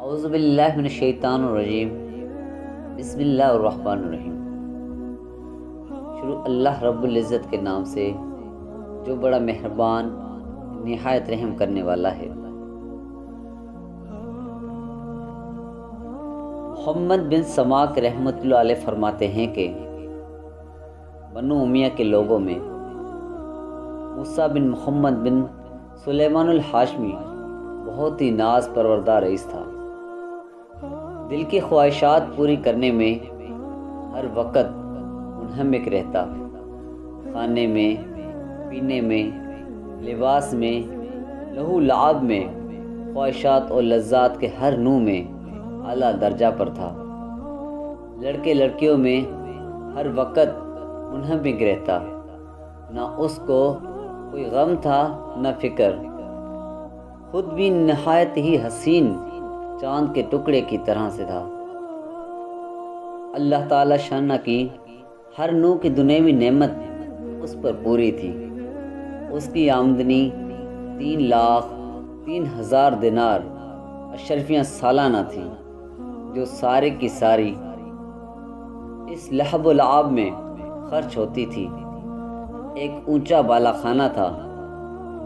اعوذ باللہ من الشیطان الرجیم، بسم اللہ الرحمن الرحیم۔ شروع اللہ رب العزت کے نام سے جو بڑا مہربان نہایت رحم کرنے والا ہے۔ محمد بن سماک رحمۃ اللہ علیہ فرماتے ہیں کہ بنو امیہ کے لوگوں میں موسیٰ بن محمد بن سلیمان الہاشمی بہت ہی ناز پروردہ رئیس تھا۔ دل کی خواہشات پوری کرنے میں ہر وقت منہمک رہتا، کھانے میں، پینے میں، لباس میں، لہو لعاب میں، خواہشات اور لذات کے ہر نوع میں اعلیٰ درجہ پر تھا۔ لڑکے لڑکیوں میں ہر وقت منہمک رہتا، نہ اس کو کوئی غم تھا نہ فکر۔ خود بھی نہایت ہی حسین چاند کے ٹکڑے کی طرح سے تھا۔ اللہ تعالی شانہ کی ہر نوع کی دنیوی نعمت اس پر پوری تھی۔ اس کی آمدنی 3,03,000 دینار اشرفیاں سالانہ تھیں، جو سارے کی ساری اس لہب و لعاب میں خرچ ہوتی تھی۔ ایک اونچا بالا خانہ تھا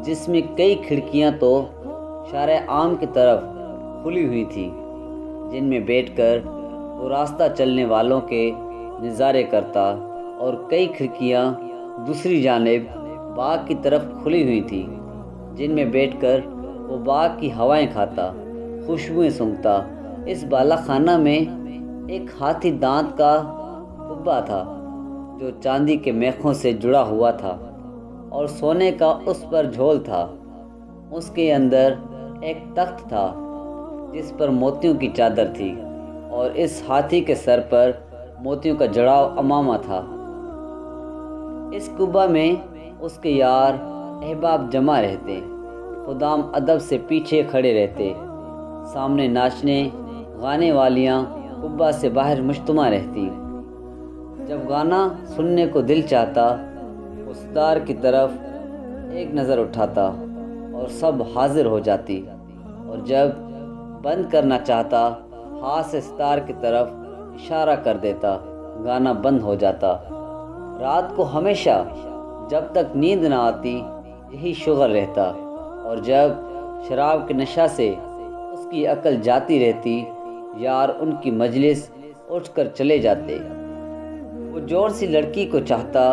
جس میں کئی کھڑکیاں تو شارع عام کی طرف کھلی ہوئی تھی، جن میں بیٹھ کر وہ راستہ چلنے والوں کے نظارے کرتا، اور کئی کھڑکیاں دوسری جانب باغ کی طرف کھلی ہوئی تھی، جن میں بیٹھ کر وہ باغ کی ہوائیں کھاتا، خوشبوئیں سونگھتا۔ اس بالا خانہ میں ایک ہاتھی دانت کا قبہ تھا جو چاندی کے میخوں سے جڑا ہوا تھا، اور سونے کا اس پر جھول تھا۔ اس کے اندر ایک تخت تھا جس پر موتیوں کی چادر تھی، اور اس ہاتھی کے سر پر موتیوں کا جڑاؤ امامہ تھا۔ اس قبہ میں اس کے یار احباب جمع رہتے، خدام ادب سے پیچھے کھڑے رہتے، سامنے ناچنے گانے والیاں قبہ سے باہر مجتمع رہتی۔ جب گانا سننے کو دل چاہتا وہ ستار کی طرف ایک نظر اٹھاتا اور سب حاضر ہو جاتی، اور جب بند کرنا چاہتا ہاتھ سے ستار کی طرف اشارہ کر دیتا، گانا بند ہو جاتا۔ رات کو ہمیشہ جب تک نیند نہ آتی یہی شغل رہتا، اور جب شراب کے نشہ سے اس کی عقل جاتی رہتی، یار ان کی مجلس اٹھ کر چلے جاتے۔ وہ جوڑ سی لڑکی کو چاہتا،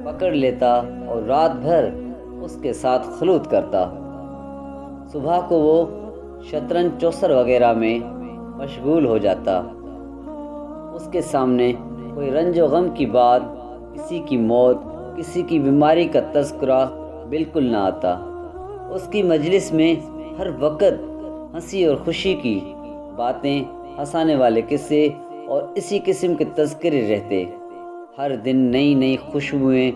پکڑ لیتا اور رات بھر اس کے ساتھ خلوت کرتا۔ صبح کو وہ شطرنج چوسر وغیرہ میں مشغول ہو جاتا۔ اس کے سامنے کوئی رنج و غم کی بات، کسی کی موت، کسی کی بیماری کا تذکرہ بالکل نہ آتا۔ اس کی مجلس میں ہر وقت ہنسی اور خوشی کی باتیں، ہنسانے والے قصے اور اسی قسم کے تذکرے رہتے۔ ہر دن نئی نئی خوشبوئیں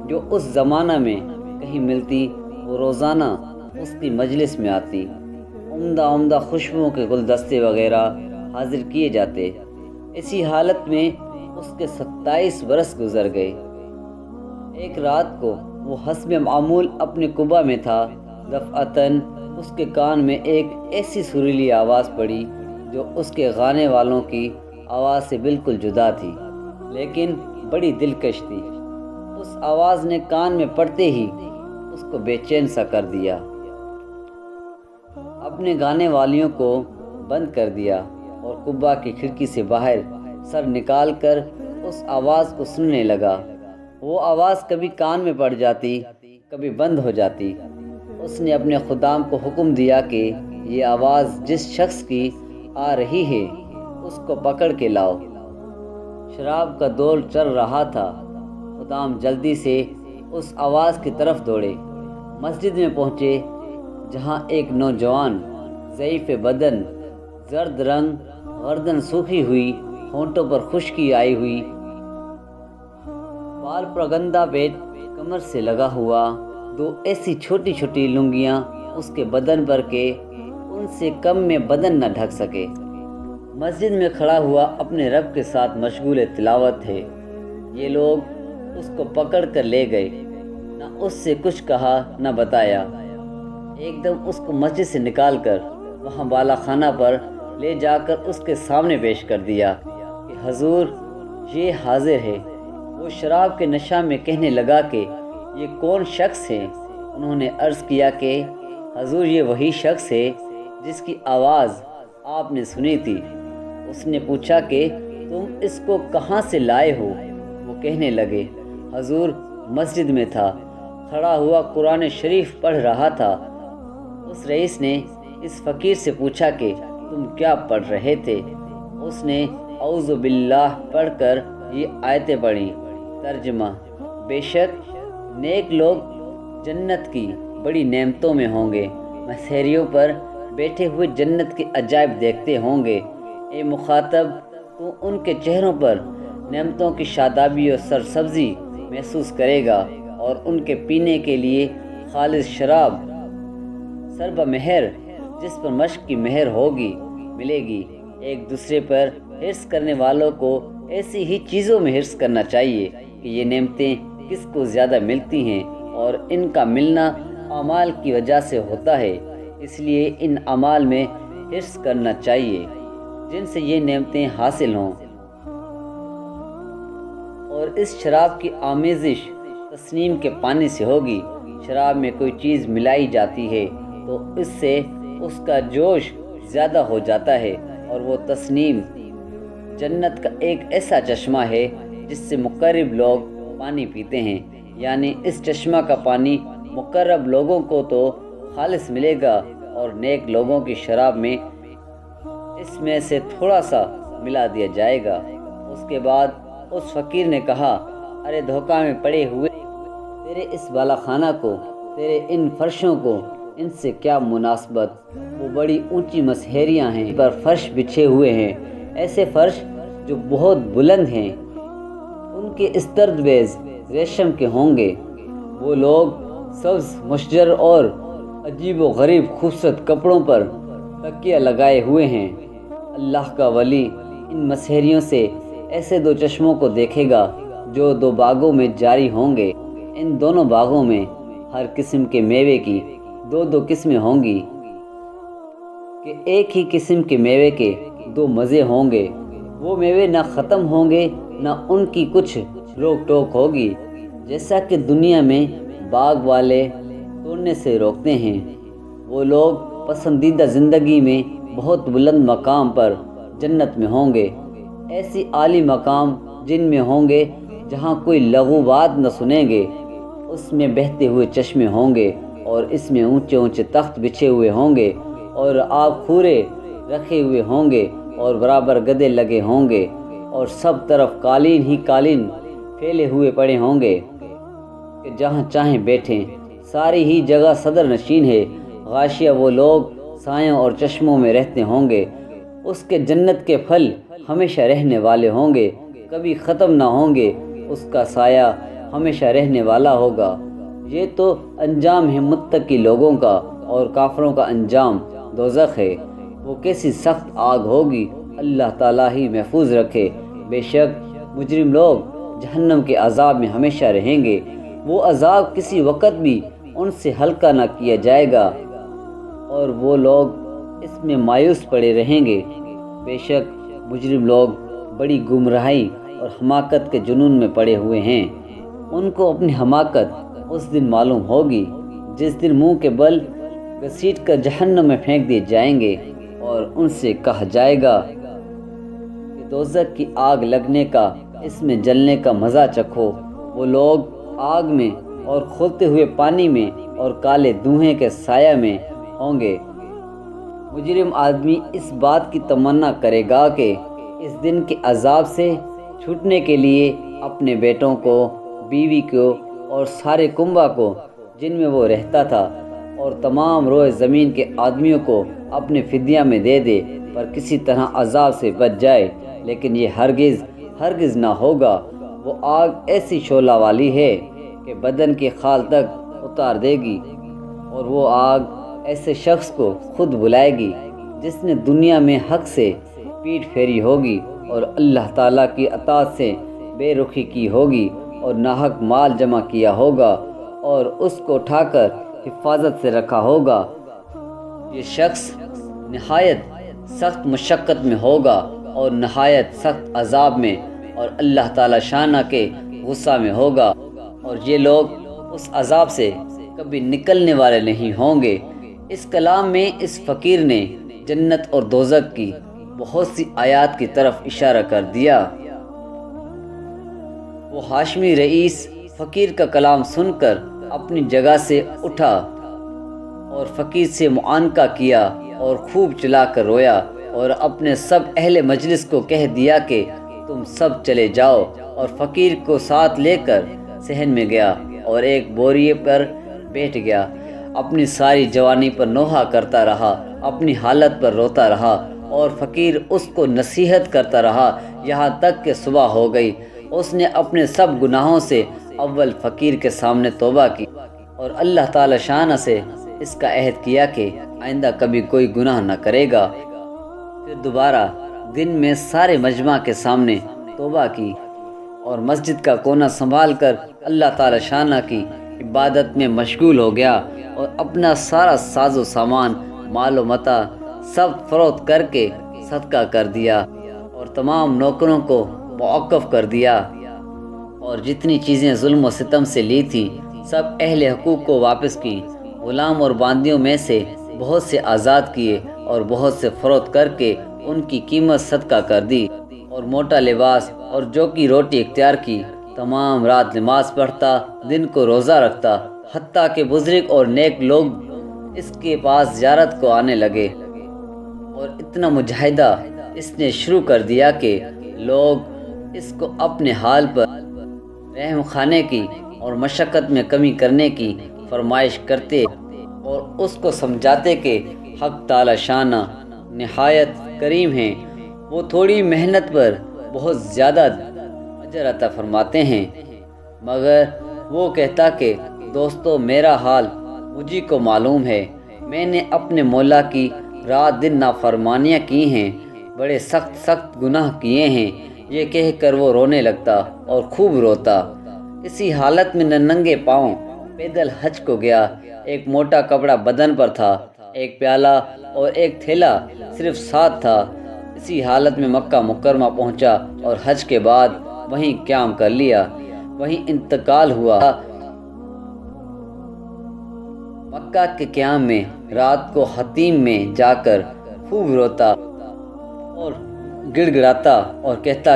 جو اس زمانہ میں کہیں ملتی وہ روزانہ اس کی مجلس میں آتی۔ عمدہ عمدہ خوشبوؤں کے گلدستے وغیرہ حاضر کیے جاتے۔ اسی حالت میں اس کے 27 برس گزر گئے۔ ایک رات کو وہ حسب معمول اپنے قبہ میں تھا، دفعتاً اس کے کان میں ایک ایسی سریلی آواز پڑی جو اس کے گانے والوں کی آواز سے بالکل جدا تھی، لیکن بڑی دلکش تھی۔ اس آواز نے کان میں پڑتے ہی اس کو بے چین سا کر دیا۔ اپنے گانے والیوں کو بند کر دیا اور قبہ کی کھڑکی سے باہر سر نکال کر اس آواز کو سننے لگا۔ وہ آواز کبھی کان میں پڑ جاتی، کبھی بند ہو جاتی۔ اس نے اپنے خدام کو حکم دیا کہ یہ آواز جس شخص کی آ رہی ہے اس کو پکڑ کے لاؤ۔ شراب کا دور چل رہا تھا۔ خدام جلدی سے اس آواز کی طرف دوڑے، مسجد میں پہنچے جہاں ایک نوجوان ضعیف بدن، زرد رنگ، گردن سوکھی ہوئی، ہونٹوں پر خشکی آئی ہوئی، بال پرگندہ بیٹ کمر سے لگا ہوا، دو ایسی چھوٹی چھوٹی لنگیاں اس کے بدن پر کہ ان سے کم میں بدن نہ ڈھک سکے، مسجد میں کھڑا ہوا اپنے رب کے ساتھ مشغول تلاوت ہے۔ یہ لوگ اس کو پکڑ کر لے گئے، نہ اس سے کچھ کہا نہ بتایا۔ ایک دم اس کو مسجد سے نکال کر وہاں بالا خانہ پر لے جا کر اس کے سامنے پیش کر دیا کہ حضور یہ حاضر ہے۔ وہ شراب کے نشہ میں کہنے لگا کہ یہ کون شخص ہے؟ انہوں نے عرض کیا کہ حضور یہ وہی شخص ہے جس کی آواز آپ نے سنی تھی۔ اس نے پوچھا کہ تم اس کو کہاں سے لائے ہو؟ وہ کہنے لگے حضور مسجد میں تھا، کھڑا ہوا قرآن شریف پڑھ رہا تھا۔ اس رئیس نے اس فقیر سے پوچھا کہ تم کیا پڑھ رہے تھے؟ اس نے اعوذ باللہ پڑھ کر یہ آیتیں پڑھیں۔ ترجمہ: بے شک نیک لوگ جنت کی بڑی نعمتوں میں ہوں گے، مسحریوں پر بیٹھے ہوئے جنت کے عجائب دیکھتے ہوں گے۔ اے مخاطب، تو ان کے چہروں پر نعمتوں کی شادابی اور سرسبزی محسوس کرے گا اور ان کے پینے کے لیے خالص شراب سربہ مہر جس پر مشق کی مہر ہوگی ملے گی۔ ایک دوسرے پر حرص کرنے والوں کو ایسی ہی چیزوں میں حرص کرنا چاہیے کہ یہ نعمتیں کس کو زیادہ ملتی ہیں، اور ان کا ملنا اعمال کی وجہ سے ہوتا ہے، اس لیے ان اعمال میں حرص کرنا چاہیے جن سے یہ نعمتیں حاصل ہوں۔ اور اس شراب کی آمیزش تسنیم کے پانی سے ہوگی۔ شراب میں کوئی چیز ملائی جاتی ہے تو اس سے اس کا جوش زیادہ ہو جاتا ہے، اور وہ تسنیم جنت کا ایک ایسا چشمہ ہے جس سے مقرب لوگ پانی پیتے ہیں، یعنی اس چشمہ کا پانی مقرب لوگوں کو تو خالص ملے گا، اور نیک لوگوں کی شراب میں اس میں سے تھوڑا سا ملا دیا جائے گا۔ اس کے بعد اس فقیر نے کہا، ارے دھوکہ میں پڑے ہوئے، تیرے اس بالا خانہ کو، تیرے ان فرشوں کو، ان سے کیا مناسبت؟ وہ بڑی اونچی مسحریاں ہیں، پر فرش بچھے ہوئے ہیں، ایسے فرش جو بہت بلند ہیں، ان کے استردویز ریشم کے ہوں گے۔ وہ لوگ سبز مشجر اور عجیب و غریب خوبصورت کپڑوں پر تکیہ لگائے ہوئے ہیں۔ اللہ کا ولی ان مسحریوں سے ایسے دو چشموں کو دیکھے گا جو دو باغوں میں جاری ہوں گے۔ ان دونوں باغوں میں ہر قسم کے میوے کی دو دو قسمیں ہوں گی کہ ایک ہی قسم کے میوے کے دو مزے ہوں گے۔ وہ میوے نہ ختم ہوں گے نہ ان کی کچھ روک ٹوک ہوگی، جیسا کہ دنیا میں باغ والے توڑنے سے روکتے ہیں۔ وہ لوگ پسندیدہ زندگی میں بہت بلند مقام پر جنت میں ہوں گے، ایسی عالی مقام جن میں ہوں گے جہاں کوئی لغو بات نہ سنیں گے۔ اس میں بہتے ہوئے چشمے ہوں گے، اور اس میں اونچے اونچے تخت بچھے ہوئے ہوں گے، اور آب خورے رکھے ہوئے ہوں گے، اور برابر گدے لگے ہوں گے، اور سب طرف قالین ہی قالین پھیلے ہوئے پڑے ہوں گے کہ جہاں چاہیں بیٹھیں۔ ساری ہی جگہ صدر نشین ہے۔ غاشیہ وہ لوگ سایوں اور چشموں میں رہتے ہوں گے۔ اس کے جنت کے پھل ہمیشہ رہنے والے ہوں گے، کبھی ختم نہ ہوں گے، اس کا سایہ ہمیشہ رہنے والا ہوگا۔ یہ تو انجام ہے متقی لوگوں کا، اور کافروں کا انجام دوزخ ہے۔ وہ کیسی سخت آگ ہوگی، اللہ تعالیٰ ہی محفوظ رکھے۔ بے شک مجرم لوگ جہنم کے عذاب میں ہمیشہ رہیں گے، وہ عذاب کسی وقت بھی ان سے ہلکا نہ کیا جائے گا، اور وہ لوگ اس میں مایوس پڑے رہیں گے۔ بے شک مجرم لوگ بڑی گمراہی اور حماقت کے جنون میں پڑے ہوئے ہیں۔ ان کو اپنی حماقت اس دن معلوم ہوگی جس دن منہ کے بل گھسیٹ کر جہنم میں پھینک دیے جائیں گے، اور ان سے کہا جائے گا کہ دوزخ کی آگ لگنے کا، اس میں جلنے کا مزہ چکھو۔ وہ لوگ آگ میں اور کھولتے ہوئے پانی میں اور کالے دھوئیں کے سایہ میں ہوں گے۔ مجرم آدمی اس بات کی تمنا کرے گا کہ اس دن کے عذاب سے چھوٹنے کے لیے اپنے بیٹوں کو، بیوی کو اور سارے کنبہ کو جن میں وہ رہتا تھا، اور تمام روئے زمین کے آدمیوں کو اپنے فدیہ میں دے دے، پر کسی طرح عذاب سے بچ جائے۔ لیکن یہ ہرگز نہ ہوگا۔ وہ آگ ایسی شعلہ والی ہے کہ بدن کے خال تک اتار دے گی، اور وہ آگ ایسے شخص کو خود بلائے گی جس نے دنیا میں حق سے پیٹھ پھیری ہوگی، اور اللہ تعالیٰ کی اطاعت سے بے رخی کی ہوگی، اور ناحق مال جمع کیا ہوگا، اور اس کو اٹھا کر حفاظت سے رکھا ہوگا۔ یہ شخص نہایت سخت مشقت میں ہوگا اور نہایت سخت عذاب میں، اور اللہ تعالی شانہ کے غصہ میں ہوگا، اور یہ لوگ اس عذاب سے کبھی نکلنے والے نہیں ہوں گے۔ اس کلام میں اس فقیر نے جنت اور دوزخ کی بہت سی آیات کی طرف اشارہ کر دیا۔ وہ ہاشمی رئیس فقیر کا کلام سن کر اپنی جگہ سے اٹھا اور فقیر سے معانقہ کیا اور خوب چلا کر رویا، اور اپنے سب اہل مجلس کو کہہ دیا کہ تم سب چلے جاؤ، اور فقیر کو ساتھ لے کر صحن میں گیا اور ایک بوریے پر بیٹھ گیا۔ اپنی ساری جوانی پر نوحہ کرتا رہا، اپنی حالت پر روتا رہا، اور فقیر اس کو نصیحت کرتا رہا یہاں تک کہ صبح ہو گئی۔ اس نے اپنے سب گناہوں سے اول فقیر کے سامنے توبہ کی اور اللہ تعالی شانہ سے اس کا عہد کیا کہ آئندہ کبھی کوئی گناہ نہ کرے گا۔ پھر دوبارہ دن میں سارے مجمع کے سامنے توبہ کی اور مسجد کا کونا سنبھال کر اللہ تعالی شانہ کی عبادت میں مشغول ہو گیا، اور اپنا سارا ساز و سامان، مال و متاع سب فروخت کر کے صدقہ کر دیا، اور تمام نوکروں کو موقف کر دیا، اور جتنی چیزیں ظلم و ستم سے لی تھیں سب اہل حقوق کو واپس کی۔ غلام اور باندیوں میں سے بہت سے آزاد کیے اور بہت سے فروخت کر کے ان کی قیمت صدقہ کر دی، اور موٹا لباس اور جو کی روٹی اختیار کی۔ تمام رات نماز پڑھتا، دن کو روزہ رکھتا، حتیٰ کہ بزرگ اور نیک لوگ اس کے پاس زیارت کو آنے لگے، اور اتنا مجاہدہ اس نے شروع کر دیا کہ لوگ اس کو اپنے حال پر رحم کھانے کی اور مشقت میں کمی کرنے کی فرمائش کرتے، اور اس کو سمجھاتے کہ حق تعالی شانہ نہایت کریم ہیں، وہ تھوڑی محنت پر بہت زیادہ اجر عطا فرماتے ہیں۔ مگر وہ کہتا کہ دوستو، میرا حال مجھے کو معلوم ہے، میں نے اپنے مولا کی رات دن نافرمانیاں کی ہیں، بڑے سخت گناہ کیے ہیں۔ یہ کہہ کر وہ رونے لگتا اور خوب روتا۔ اسی حالت میں ننگے پاؤں پیدل حج کو گیا۔ ایک موٹا کپڑا بدن پر تھا، ایک پیالہ اور ایک تھیلا صرف ساتھ تھا۔ اسی حالت میں مکہ مکرمہ پہنچا اور حج کے بعد وہیں قیام کر لیا، وہیں انتقال ہوا۔ مکہ کے قیام میں رات کو حتیم میں جا کر خوب روتا اور گڑ گڑاتا اور کہتا،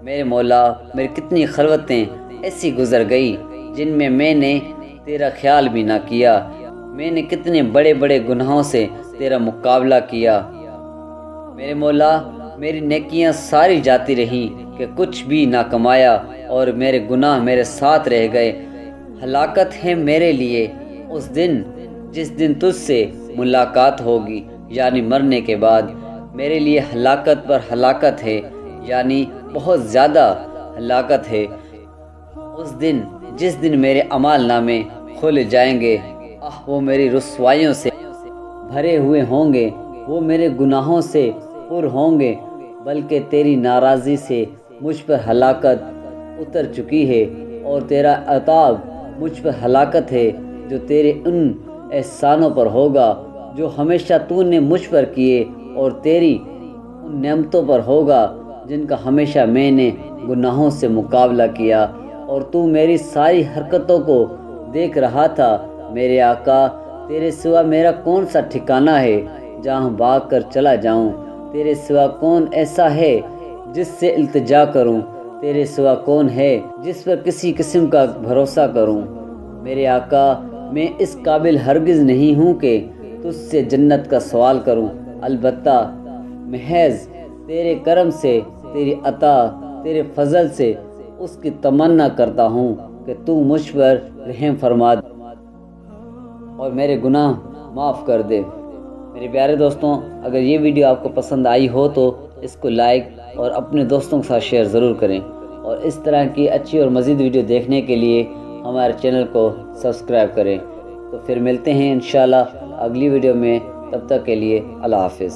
میرے مولا، میری کتنی خلوتیں ایسی گزر گئی جن میں میں نے تیرا خیال بھی نہ کیا، میں نے کتنے بڑے بڑے گناہوں سے تیرا مقابلہ کیا۔ میرے مولا، میری نیکیاں ساری جاتی رہیں کہ کچھ بھی نہ کمایا، اور میرے گناہ میرے ساتھ رہ گئے۔ ہلاکت ہے میرے لیے اس دن جس دن تجھ سے ملاقات ہوگی، یعنی مرنے کے بعد۔ میرے لیے ہلاکت پر ہلاکت ہے، یعنی بہت زیادہ ہلاکت ہے۔ اس دن جس دن میرے اعمال نامے کھولے جائیں گے، وہ میری رسوائیوں سے بھرے ہوئے ہوں گے، وہ میرے گناہوں سے پر ہوں گے، بلکہ تیری ناراضی سے مجھ پر ہلاکت اتر چکی ہے، اور تیرا عتاب مجھ پر ہلاکت ہے، جو تیرے ان احسانوں پر ہوگا جو ہمیشہ تو نے مجھ پر کیے، اور تیری ان نعمتوں پر ہوگا جن کا ہمیشہ میں نے گناہوں سے مقابلہ کیا، اور تو میری ساری حرکتوں کو دیکھ رہا تھا۔ میرے آقا، تیرے سوا میرا کون سا ٹھکانہ ہے جہاں بھاگ کر چلا جاؤں؟ تیرے سوا کون ایسا ہے جس سے التجا کروں؟ تیرے سوا کون ہے جس پر کسی قسم کا بھروسہ کروں؟ میرے آقا، میں اس قابل ہرگز نہیں ہوں کہ تجھ سے جنت کا سوال کروں، البتہ محض تیرے کرم سے، تیری عطا، تیرے فضل سے اس کی تمنا کرتا ہوں کہ تو مجھ پر رحم فرما اور میرے گناہ معاف کر دے۔ میرے پیارے دوستوں، اگر یہ ویڈیو آپ کو پسند آئی ہو تو اس کو لائک اور اپنے دوستوں کے ساتھ شیئر ضرور کریں، اور اس طرح کی اچھی اور مزید ویڈیو دیکھنے کے لیے ہمارے چینل کو سبسکرائب کریں۔ تو پھر ملتے ہیں انشاءاللہ اگلی ویڈیو میں، تب تک کے لیے اللہ حافظ۔